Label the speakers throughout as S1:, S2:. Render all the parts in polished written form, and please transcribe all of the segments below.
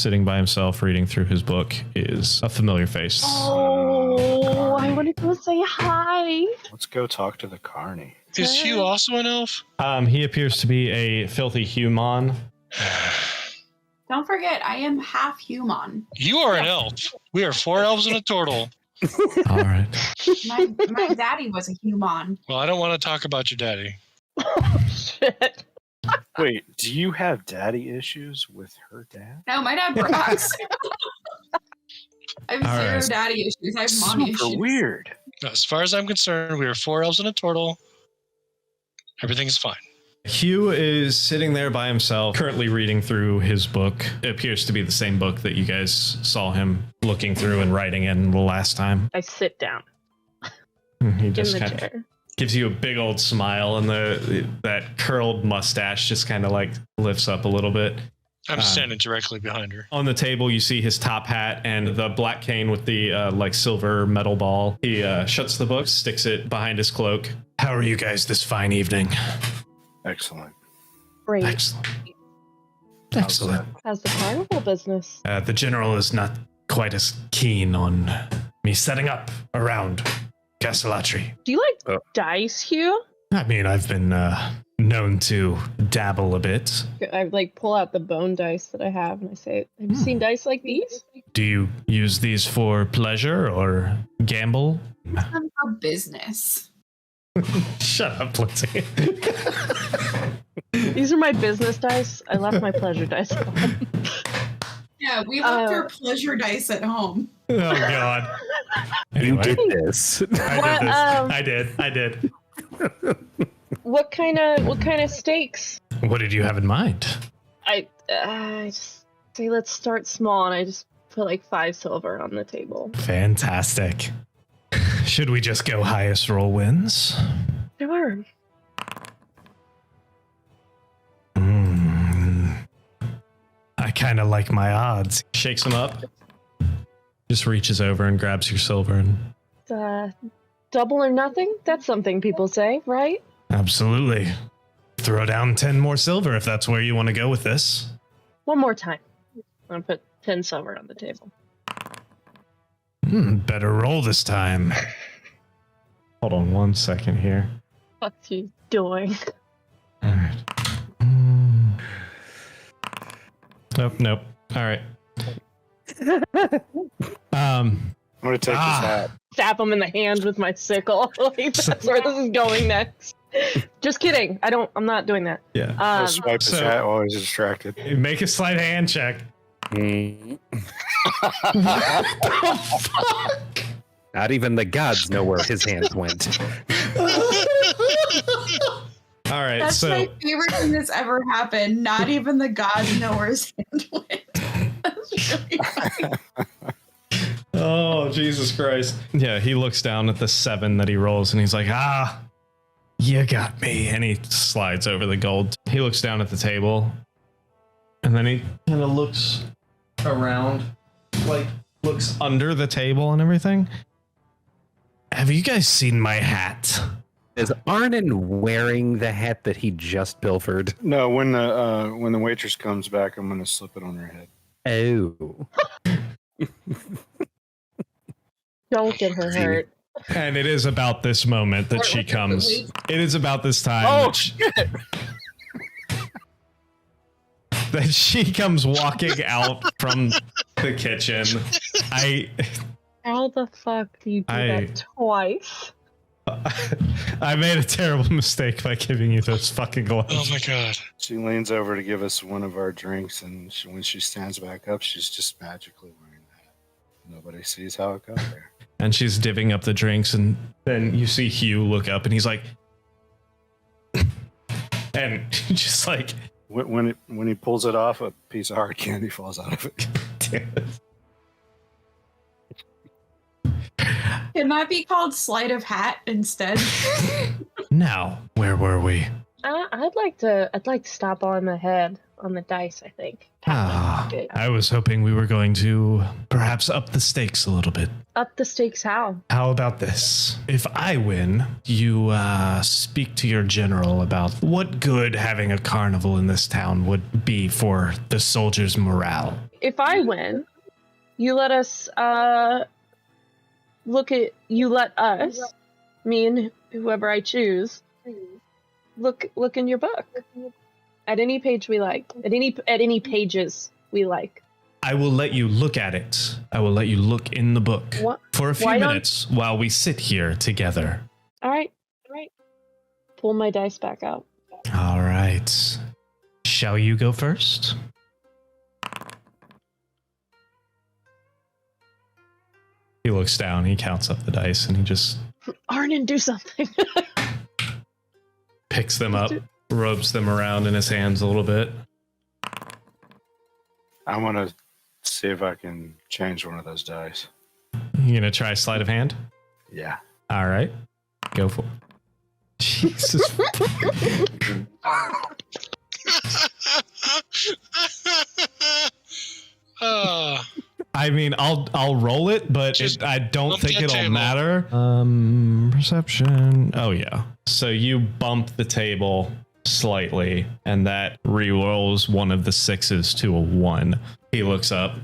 S1: sitting by himself reading through his book is a familiar face.
S2: Oh, I want to go say hi.
S3: Let's go talk to the carnie.
S4: Is Hugh also an elf?
S1: He appears to be a filthy human.
S5: Don't forget, I am half human.
S4: You are an elf. We are 4 elves and a turtle.
S1: All right.
S5: My daddy was a human.
S4: Well, I don't want to talk about your daddy.
S2: Oh, shit.
S3: Wait, do you have daddy issues with her dad?
S5: No, my dad rocks. I have
S1: All
S5: zero
S1: right.
S5: daddy issues. I have mommy
S3: Super
S5: issues.
S3: weird.
S4: As far as I'm concerned, we are 4 elves and a turtle. Everything is fine.
S1: Hugh is sitting there by himself, currently reading through his book. It appears to be the same book that you guys saw him looking through and writing in the last time.
S2: I sit down
S1: He
S2: in
S1: just
S2: the
S1: kind of
S2: chair.
S1: gives you a big old smile, and that curled mustache just kind of like lifts up a little bit.
S4: I'm standing directly behind her.
S1: On the table, you see his top hat and the black cane with the like silver metal ball. He shuts the book, sticks it behind his cloak. How are you guys this fine evening?
S3: Excellent.
S2: Great.
S1: Excellent. Excellent.
S2: How's the carnival business?
S1: The general is not quite as keen on me setting up around Castellatri.
S2: Do you like dice, Hugh?
S1: I mean, I've been known to dabble a bit.
S2: I like pull out the bone dice that I have and I say, have you seen dice like these?
S1: Do you use these for pleasure or gamble?
S5: I'm for business.
S1: Shut up, Lindsay.
S2: These are my business dice. I left my pleasure dice at home.
S5: Yeah, we left our pleasure dice at home.
S1: Oh, God.
S6: You
S1: Anyway,
S6: did this.
S1: I did.
S2: What kind of stakes?
S1: What did you have in mind?
S2: I just say let's start small, and I just put like 5 silver on the table.
S1: Fantastic. Should we just go highest roll wins?
S2: Sure.
S1: I kind of like my odds. Shakes them up. Just reaches over and grabs your silver. And
S2: Double or nothing? That's something people say, right?
S1: absolutely. Throw down 10 more silver if that's where you want to go with this.
S2: One more time. I'm gonna put 10 silver on the table.
S1: Better roll this time. Hold on 1 second here.
S2: What's you doing?
S1: All right. Nope. All right.
S3: I'm going to take this hat.
S2: Stab him in the hand with my sickle. Like, that's where this is going next. Just kidding. I'm not doing that.
S1: Yeah.
S3: I'll swipe his
S1: so-
S3: hat while he's distracted.
S1: Make a sleight of hand check.
S6: Not even the gods know where his hands went.
S1: All right.
S5: That's
S1: so
S5: my favorite thing that's ever happened. Not even the gods know where his hand went. That's really funny.
S1: Oh, Jesus Christ. Yeah, he looks down at the 7 that he rolls and he's like, you got me. And he slides over the gold. He looks down at the table and then he kind of looks around, like looks under the table and everything. Have you guys seen my hat?
S6: Is Arnon wearing the hat that he just pilfered?
S3: No, when the waitress comes back, I'm going to slip it on her head.
S6: Oh.
S2: Don't get her hurt.
S1: And it is about this moment that she comes. It is about this time that she comes walking out from the kitchen.
S2: How the fuck do you do that twice?
S1: I made a terrible mistake by giving you those fucking gloves.
S4: Oh my god.
S3: She leans over to give us one of our drinks, and when she stands back up, she's just magically wearing the hat. Nobody sees how it got there.
S1: And she's divvying up the drinks, and then you see Hugh look up, and he's like, and just like,
S3: When he pulls it off, a piece of hard candy falls out of it.
S1: damn it.
S5: Can that be called sleight of hat instead?
S1: Now, where were we?
S2: I'd like to stop on the head on the dice. I think.
S1: I was hoping we were going to perhaps up the stakes a little bit.
S2: Up the stakes? How?
S1: How about this? If I win, you speak to your general about what good having a carnival in this town would be for the soldiers' morale.
S2: if I win, you let us let us, me and whoever I choose, look in your book at any page we like, at any pages we like.
S1: I will let you look at it. I will let you look in the book for a few minutes while we sit here together.
S2: All right. Pull my dice back out.
S1: All right. Shall you go first? He looks down, he counts up the dice, and he just...
S2: Arnon, do something.
S1: Picks them up, rubs them around in his hands a little bit.
S3: I want to see if I can change one of those dice.
S1: You gonna try sleight of hand?
S3: Yeah.
S1: All right. Go for it. Jesus. I mean, I'll roll it, but I don't think it'll matter. Perception. Oh yeah. So you bump the table slightly, and that re-rolls one of the 6s to a 1. He looks up.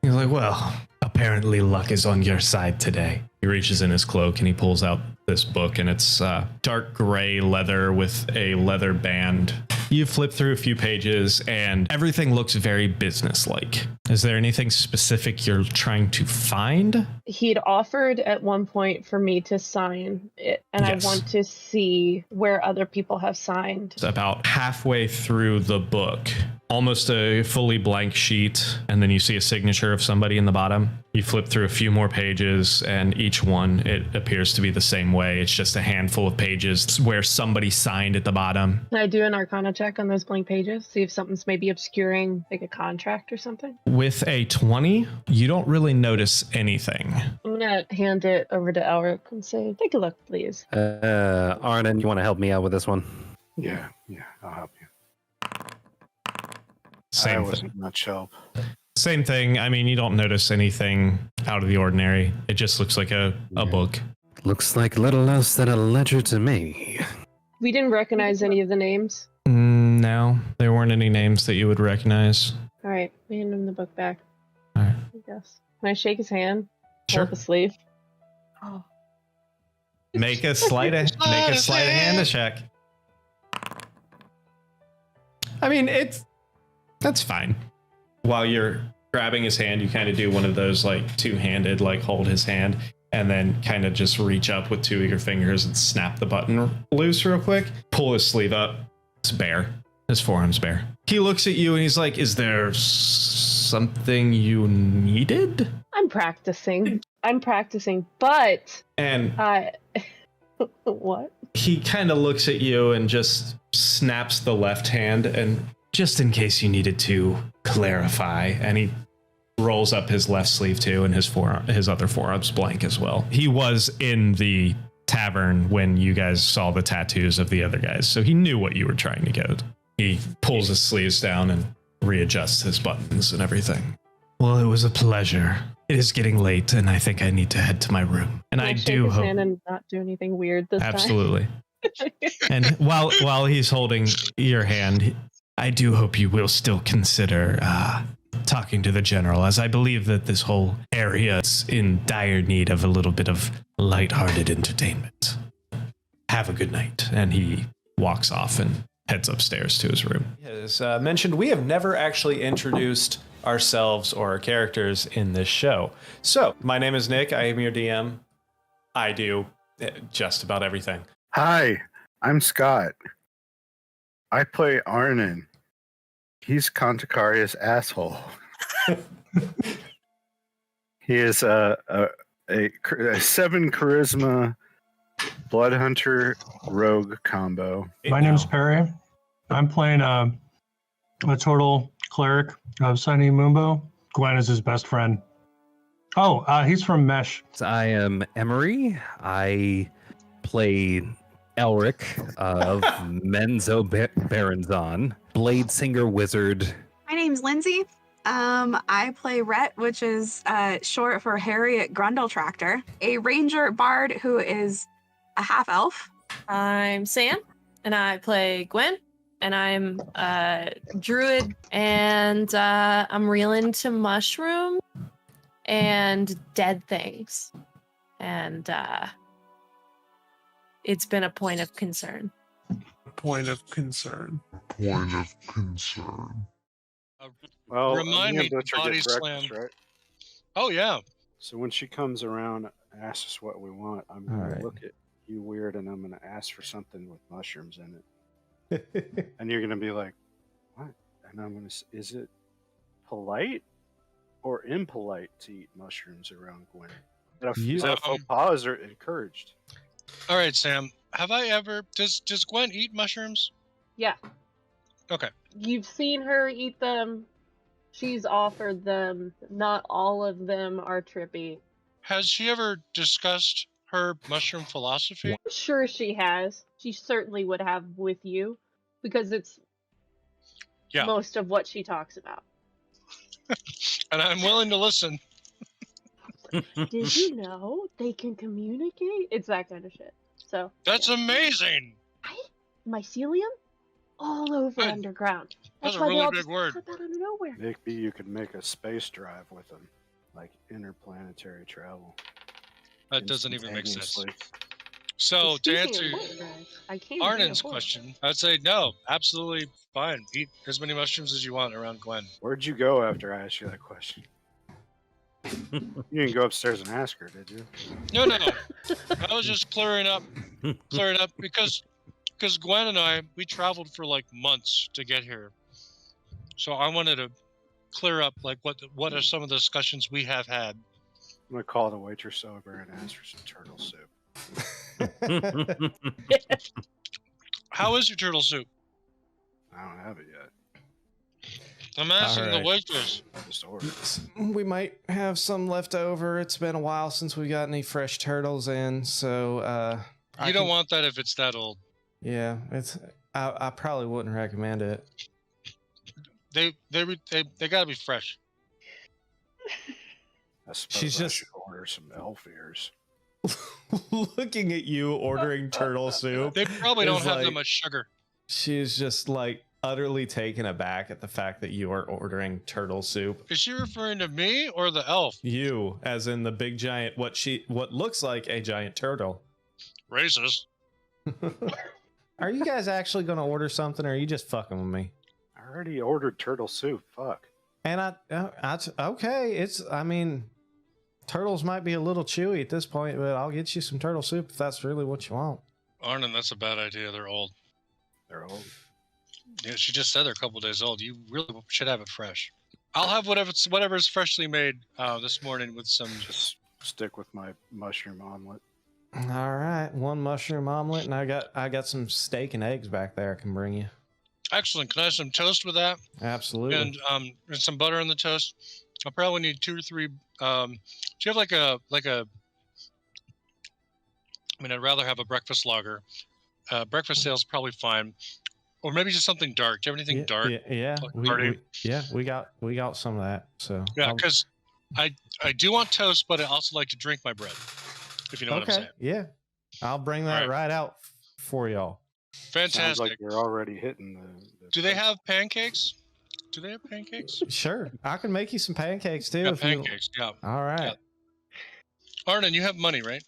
S1: He's like, well, apparently luck is on your side today. He reaches in his cloak and he pulls out this book, and it's dark gray leather with a leather band. You flip through a few pages and everything looks very businesslike. Is there anything specific you're trying to find?
S2: He'd offered at one point for me to sign it, and yes. I want to see where other people have signed.
S1: About halfway through the book, almost a fully blank sheet, and then you see a signature of somebody in the bottom. You flip through a few more pages, and each one, it appears to be the same way. It's just a handful of pages where somebody signed at the bottom.
S2: Can I do an Arcana check on those blank pages? See if something's maybe obscuring, like a contract or something?
S1: With a 20, you don't really notice anything.
S2: I'm going to hand it over to Elric and say, take a look, please.
S6: Arnon, you want to help me out with this one?
S3: Yeah, I'll help you.
S1: Same
S3: wasn't
S1: thing.
S3: much help.
S1: Same thing. I mean, you don't notice anything out of the ordinary. It just looks like a book.
S6: Looks like little less than a ledger to me.
S2: We didn't recognize any of the names.
S1: No, there weren't any names that you would recognize.
S2: All right, hand him the book back.
S1: All right.
S2: I guess. Can I shake his hand?
S1: Sure.
S2: Pull up a sleeve.
S5: Oh.
S1: Make a sleight of hand check. I mean, that's fine. While you're grabbing his hand, you kind of do one of those like two-handed, like hold his hand, and then kind of just reach up with 2 of your fingers and snap the button loose real quick. Pull his sleeve up. It's bare. His forearm's bare. He looks at you and he's like, is there something you needed?
S2: I'm practicing, but...
S1: And...
S2: What?
S1: He kind of looks at you and just snaps the left hand, and just in case you needed to clarify, and he rolls up his left sleeve too, and his other forearm's blank as well. He was in the tavern when you guys saw the tattoos of the other guys, so he knew what you were trying to get. He pulls his sleeves down and readjusts his buttons and everything. Well, it was a pleasure. It is getting late, and I think I need to head to my room. And I do hope
S2: and not do anything weird this
S1: absolutely. And while he's holding your hand, I do hope you will still consider talking to the general, as I believe that this whole area is in dire need of a little bit of lighthearted entertainment. Have a good night. And he walks off and heads upstairs to his room. As mentioned, we have never actually introduced ourselves or our characters in this show. So, my name is Nick. I am your DM. I do just about everything.
S3: Hi, I'm Scott. I play Arnon. He's Conticaria's asshole. He is a 7 charisma bloodhunter rogue combo.
S7: My name's Perry. I'm playing a total cleric of Sunny Mumbo. Gwen is his best friend. Oh, he's from Mesh.
S6: I am Emery. I play Elric of Menzo Baronzon, Blade Singer Wizard.
S8: My name's Lindsay. I play Rhett, which is short for Harriet Grundle Tractor, a ranger bard who is a half elf.
S9: I'm Sam, and I play Gwen. and I'm a druid, and I'm real into mushroom and dead things, and it's been a point of concern.
S10: Point of concern.
S3: Well,
S4: Remind me to
S3: Butcher get
S4: body
S3: breakfast,
S4: slam.
S3: right?
S4: Oh yeah.
S3: So when she comes around, asks us what we want. I'm gonna
S1: Alright.
S3: look at you weird, and I'm gonna ask for something with mushrooms in it, and you're gonna be like, "What?" And I'm gonna, is it polite or impolite to eat mushrooms around Gwen? Is that a faux pas or encouraged?
S4: All right, Sam. Have I ever? Does Gwen eat mushrooms?
S2: Yeah.
S4: Okay.
S2: You've seen her eat them. She's offered them. Not all of them are trippy.
S4: Has she ever discussed her mushroom philosophy?
S2: I'm sure she has. She certainly would have with you, because it's most of what she talks about.
S4: And I'm willing to listen.
S2: Did you know they can communicate? It's that kind of shit. So
S4: That's amazing.
S2: mycelium all over underground.
S4: That's a
S2: why they
S4: really
S2: all
S4: big
S2: just
S4: word.
S2: pop out of nowhere.
S3: Maybe you could make a space drive with them, like interplanetary travel.
S4: That doesn't even make sense.
S3: instantaneously.
S4: So to answer
S2: I can't
S4: Arnon's question, I'd say no, absolutely fine. Eat as many mushrooms as you want around Gwen.
S3: Where'd you go after I asked you that question? You didn't go upstairs and ask her, did you?
S4: No. I was just clearing up because Gwen and I, we traveled for like months to get here. So I wanted to clear up like what are some of the discussions we have had.
S3: I'm gonna call the waitress over and ask for some turtle soup.
S4: How is your turtle soup?
S3: I don't have it yet.
S4: I'm asking the
S1: Alright.
S4: waitress.
S3: Just order it.
S1: We might have some left over. It's been a while since we got any fresh turtles in, so
S4: You don't want that if it's that old.
S1: Yeah, it's. I probably wouldn't recommend it.
S4: They gotta be fresh.
S3: I suppose
S1: She's
S3: I
S1: just-
S3: should order some elf ears.
S1: Looking at you ordering turtle soup.
S4: They probably don't
S1: is
S4: have that
S1: like-
S4: much sugar.
S1: She's just like utterly taken aback at the fact that you are ordering turtle soup.
S4: Is she referring to me or the elf?
S1: You, as in the big giant, what looks like a giant turtle.
S4: Racist.
S1: Are you guys actually going to order something, or are you just fucking with me?
S3: I already ordered turtle soup. Fuck.
S1: And okay, I mean, turtles might be a little chewy at this point, but I'll get you some turtle soup if that's really what you want.
S4: Arnon, that's a bad idea. They're old.
S3: They're old.
S4: Yeah, she just said they're a couple days old. You really should have it fresh. I'll have whatever's freshly made this morning with some.
S3: Just stick with my mushroom omelet.
S1: All right, one mushroom omelet, and I got some steak and eggs back there I can bring you.
S4: Excellent. Can I have some toast with that?
S1: Absolutely.
S4: And some butter on the toast. I'll probably need 2 or 3. Do you have like a? I mean, I'd rather have a breakfast lager. Breakfast sale's probably fine, or maybe just something dark. Do you have anything dark?
S1: Yeah,
S4: Like
S1: we got some of that. So
S4: yeah, because I do want toast, but I also like to drink my bread. If you know what I'm saying.
S1: Yeah, I'll bring that
S4: All
S1: right out for y'all.
S3: Sounds
S4: Fantastic.
S3: like you're already hitting the
S4: Do they have pancakes? Do they have pancakes?
S1: Sure, I can make you some pancakes too.
S4: Yeah,
S1: if you-
S4: pancakes. Yeah.
S1: All right.
S4: Arnon, you have money, right?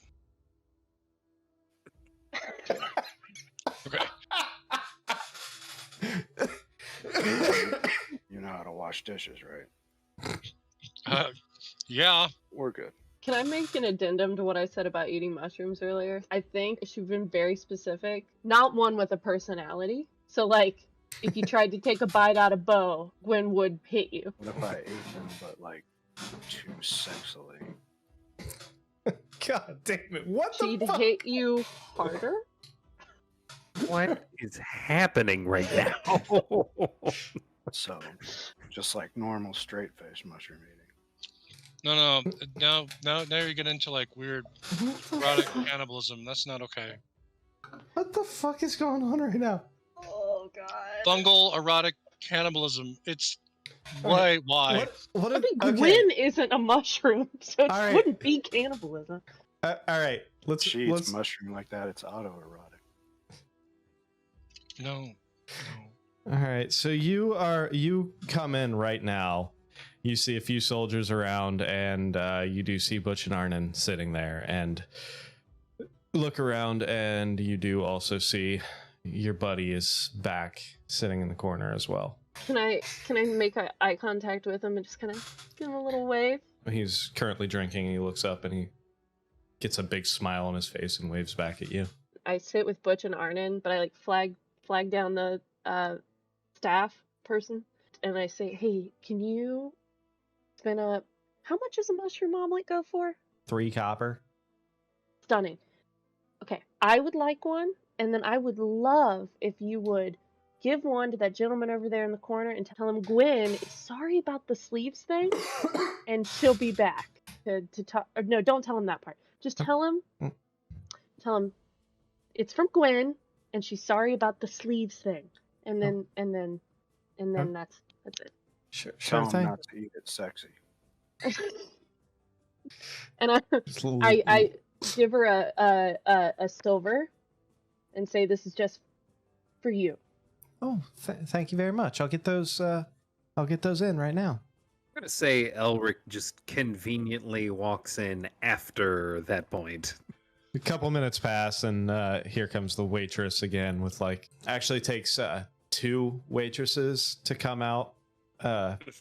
S4: Okay.
S3: You know how to wash dishes, right?
S4: Yeah.
S3: We're good.
S2: Can I make an addendum to what I said about eating mushrooms earlier? I think she's been very specific. Not one with a personality. So, like, if you tried to take a bite out of Bo, Gwen would hit you.
S3: What if I ate them, but like too sexily?
S1: God damn it! What
S2: She'd
S1: the fuck?
S2: hit you harder.
S6: What is happening right now?
S3: So, just like normal straight face mushroom eating.
S4: No. Now you get into like weird erotic cannibalism. That's not okay.
S1: What the fuck is going on right now?
S2: Oh god.
S4: Fungal erotic cannibalism. It's why?
S1: What
S2: I mean, Gwen isn't a mushroom, so it
S1: All right.
S2: wouldn't be cannibalism.
S1: All right,
S3: She eats mushroom like that. It's autoerotic.
S4: No.
S1: All right, so you come in right now. You see a few soldiers around, and you do see Butch and Arnon sitting there, and look around, and you do also see your buddy is back sitting in the corner as well.
S2: Can I make eye contact with him and just kind of give him a little wave?
S1: He's currently drinking, and he looks up, and he gets a big smile on his face and waves back at you.
S2: I sit with Butch and Arnon, but I like flag down the staff person, and I say, "Hey, can you spin up? How much does a mushroom omelet go for?"
S1: 3 copper.
S2: Stunning. Okay, I would like one, and then I would love if you would give one to that gentleman over there in the corner and tell him Gwen is sorry about the sleeves thing, and she'll be back to talk. Or no, don't tell him that part. Just tell him it's from Gwen, and she's sorry about the sleeves thing, and then that's it.
S1: Sure
S3: Tell him
S1: thing.
S3: not to eat it sexy.
S2: And I give her a silver, and say this is just for you.
S1: Oh, thank you very much. I'll get those. I'll get those in right now.
S6: I'm gonna say Elric just conveniently walks in after that point.
S1: A couple minutes pass, and here comes the waitress again with actually takes 2 waitresses to come out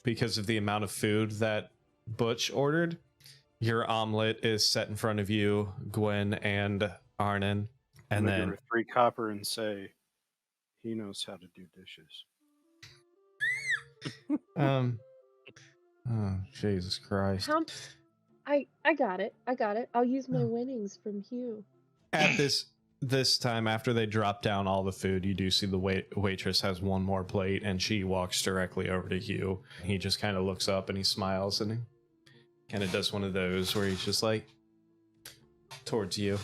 S1: because of the amount of food that Butch ordered. Your omelet is set in front of you, Gwen and Arnon, and then
S3: give her 3 copper and say, he knows how to do dishes.
S1: Oh, Jesus Christ.
S2: I got it. I'll use my winnings from Hugh.
S1: At this time, after they drop down all the food, you do see the waitress has one more plate, and she walks directly over to Hugh. He just kind of looks up and he smiles, and he kind of does one of those where he's just like towards you.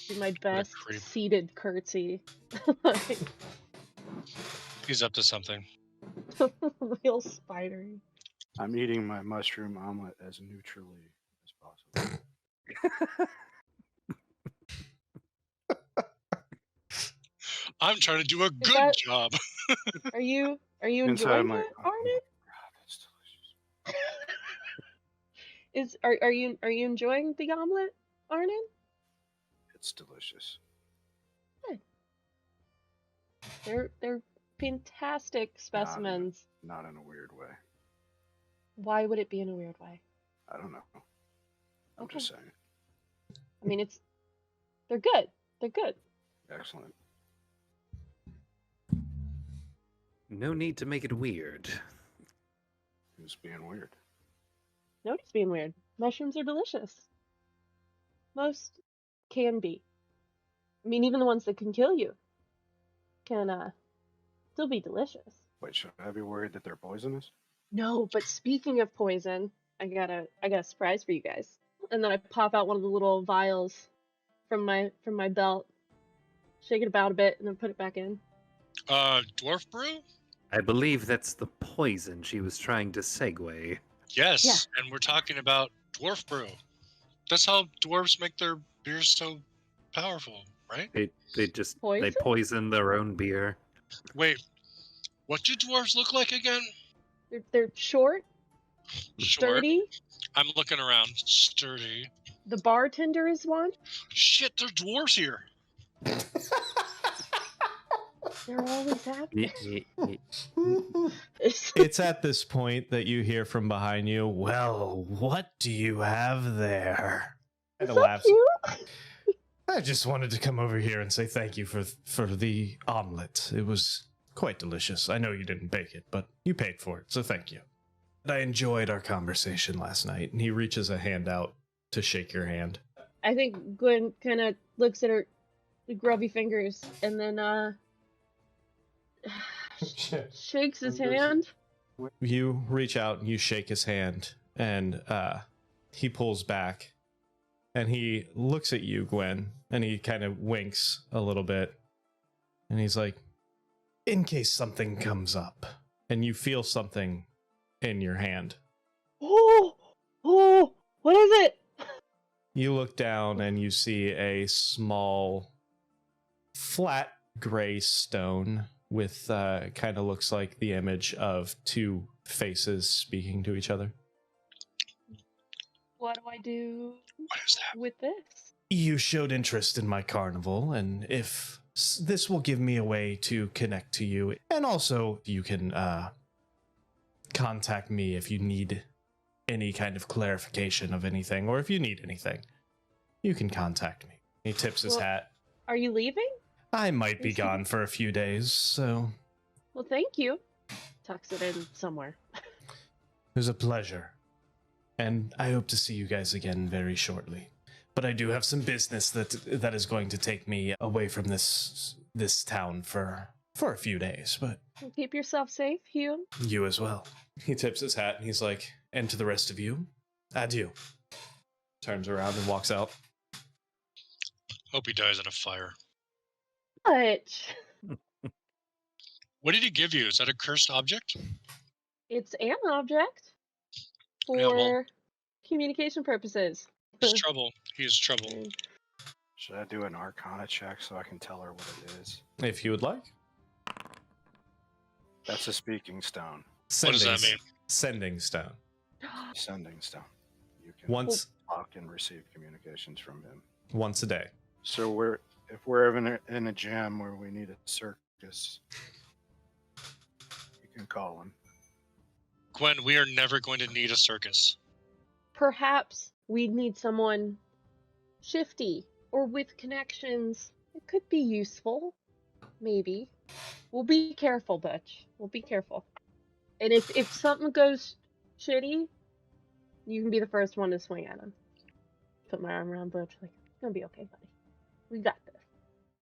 S2: Do my best seated curtsy.
S4: He's up to something.
S2: Real spidery.
S3: I'm eating my mushroom omelet as neutrally as possible.
S4: I'm trying to do a good job.
S2: Are you
S3: Inside,
S2: enjoying
S3: I'm like,
S2: it, Arnon?
S3: God, that's delicious.
S2: Are you enjoying the omelet, Arnon?
S3: It's delicious.
S2: Good. They're fantastic specimens.
S3: Not in a weird way.
S2: Why would it be in a weird way?
S3: I don't know. I'm just saying.
S2: I mean, they're good. They're good.
S3: Excellent.
S6: No need to make it weird.
S3: Who's being weird?
S2: Nobody's being weird. Mushrooms are delicious. Most can be. I mean, even the ones that can kill you can still be delicious.
S3: Wait, should I be worried that they're poisonous?
S2: No, but speaking of poison, I got a surprise for you guys. And then I pop out one of the little vials from my belt, shake it about a bit, and then put it back in.
S4: Dwarf brew?
S6: I believe that's the poison she was trying to segue.
S4: Yes,
S2: Yeah.
S4: and we're talking about dwarf brew. That's how dwarves make their beers so powerful, right?
S6: They poison their own beer.
S4: Wait, what do dwarves look like again?
S2: They're short, sturdy.
S4: I'm looking around. Sturdy.
S2: The bartender is one.
S4: Shit, there's dwarves here.
S2: They're always happy.
S1: It's at this point that you hear from behind you, "Well, what do you have there?" And laughs. I just wanted to come over here and say thank you for the omelet. It was quite delicious. I know you didn't bake it, but you paid for it, so thank you. I enjoyed our conversation last night. And he reaches a hand out to shake your hand.
S2: I think Gwen kind of looks at her grubby fingers and then shakes his hand.
S1: You reach out and you shake his hand, and he pulls back, and he looks at you, Gwen, and he kind of winks a little bit, and he's like, "In case something comes up," and you feel something in your hand.
S2: Oh, what is it?
S1: You look down and you see a small, flat gray stone with kind of looks like the image of two faces speaking to each other.
S2: What do I do
S4: What is that?
S2: with this?
S1: You showed interest in my carnival, and if this will give me a way to connect to you, and also you can contact me if you need any kind of clarification of anything, or if you need anything, you can contact me. He tips his hat.
S2: Are you leaving?
S1: I might be gone for a few days, so...
S2: Well, thank you. Tucks it in somewhere.
S1: It was a pleasure. And I hope to see you guys again very shortly. But I do have some business that is going to take me away from this town for a few days, but...
S2: Well, keep yourself safe, Hugh.
S1: You as well. He tips his hat and he's like, and to the rest of you, adieu. Turns around and walks out.
S4: Hope he dies in a fire.
S2: But
S4: What did he give you? Is that a cursed object?
S2: it's an object for
S4: Yeah, well-
S2: communication purposes.
S4: He's trouble. He's trouble.
S3: Should I do an Arcana check so I can tell her what it is?
S1: If you would like.
S3: That's a speaking stone.
S4: What does that mean?
S1: Sending stone.
S3: Sending stone. You can
S1: Once
S3: talk and receive communications from him.
S1: once a day.
S3: So if we're ever in a jam where we need a circus, you can call him.
S4: Gwen, we are never going to need a circus.
S2: Perhaps we need someone shifty or with connections. It could be useful. Maybe. We'll be careful, Butch. We'll be careful. And if something goes shitty, you can be the first one to swing at him. Put my arm around Butch, like, it's gonna be okay, buddy. We got this.